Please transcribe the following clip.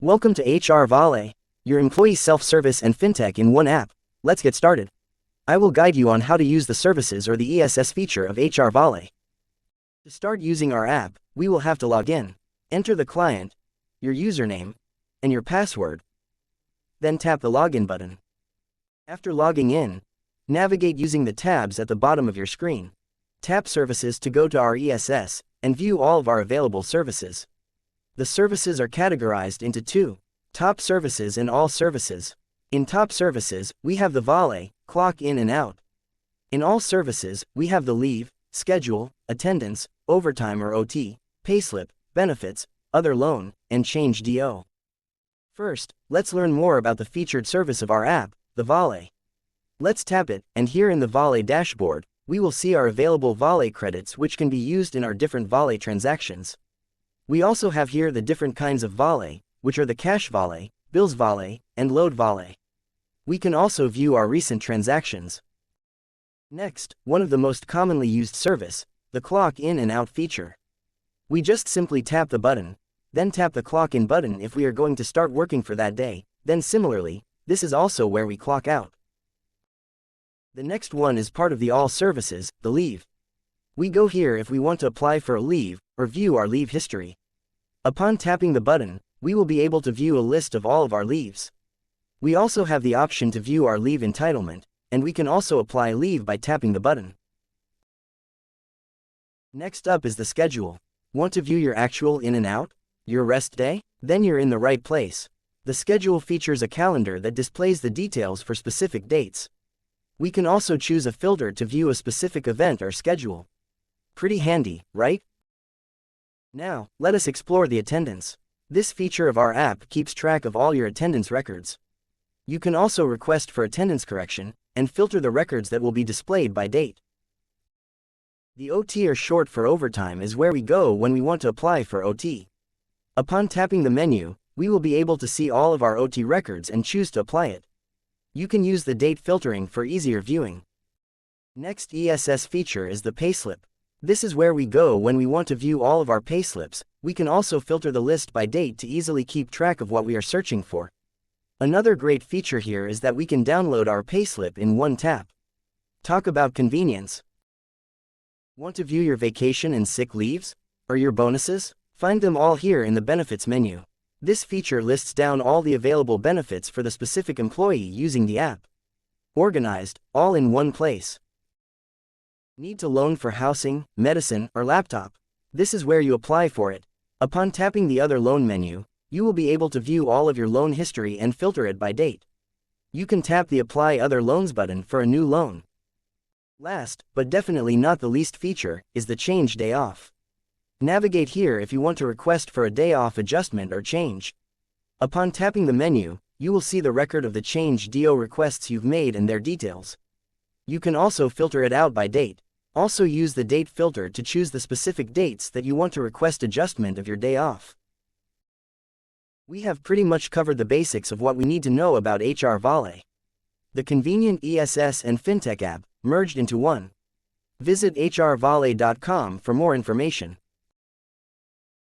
Welcome to HR Vale, your employee self-service and fintech in one app. Let's get started. I will guide you on how to use the services or the ESS feature of HR Vale. To start using our app, we will have to log in. Enter the client, your username, and your password. Then tap the login button. After logging in, navigate using the tabs at the bottom of your screen. Tap Services to go to our ESS and view all of our available services. The services are categorized into two: Top Services and All Services. In Top Services, we have the Vale, clock in and out. In All Services, we have the leave, schedule, attendance, overtime or OT, payslip, benefits, other loan, and change DO. First, let's learn more about the featured service of our app, the Vale. Let's tap it, and here in the Vale dashboard, we will see our available Vale credits which can be used in our different Vale transactions. We also have here the different kinds of Vale, which are the Cash Vale, Bills Vale, and Load Vale. We can also view our recent transactions. Next, one of the most commonly used service, the Clock In and Out feature. We just simply tap the button, then tap the Clock In button if we are going to start working for that day, then similarly, this is also where we clock out. The next one is part of the All Services, the Leave. We go here if we want to apply for a leave, or view our leave history. Upon tapping the button, we will be able to view a list of all of our leaves. We also have the option to view our leave entitlement, and we can also apply leave by tapping the button. Next up is the schedule. Want to view your actual in and out? Your rest day? Then you're in the right place. The schedule features a calendar that displays the details for specific dates. We can also choose a filter to view a specific event or schedule. Pretty handy, right? Now, let us explore the attendance. This feature of our app keeps track of all your attendance records. You can also request for attendance correction, and filter the records that will be displayed by date. The OT, or short for overtime, is where we go when we want to apply for OT. Upon tapping the menu, we will be able to see all of our OT records and choose to apply it. You can use the date filtering for easier viewing. Next ESS feature is the payslip. This is where we go when we want to view all of our payslips. We can also filter the list by date to easily keep track of what we are searching for. Another great feature here is that we can download our payslip in one tap. Talk about convenience. Want to view your vacation and sick leaves? Or your bonuses? Find them all here in the benefits menu. This feature lists down all the available benefits for the specific employee using the app. Organized, all in one place. Need to loan for housing, medicine, or laptop? This is where you apply for it. Upon tapping the Other Loan menu, you will be able to view all of your loan history and filter it by date. You can tap the Apply Other Loans button for a new loan. Last, but definitely not the least feature, is the Change Day Off. Navigate here if you want to request for a day off adjustment or change. Upon tapping the menu, you will see the record of the change DO requests you've made and their details. You can also filter it out by date. Also use the date filter to choose the specific dates that you want to request adjustment of your day off. We have pretty much covered the basics of what we need to know about HR Vale. The convenient ESS and fintech app, merged into one. Visit hrvale.com for more information.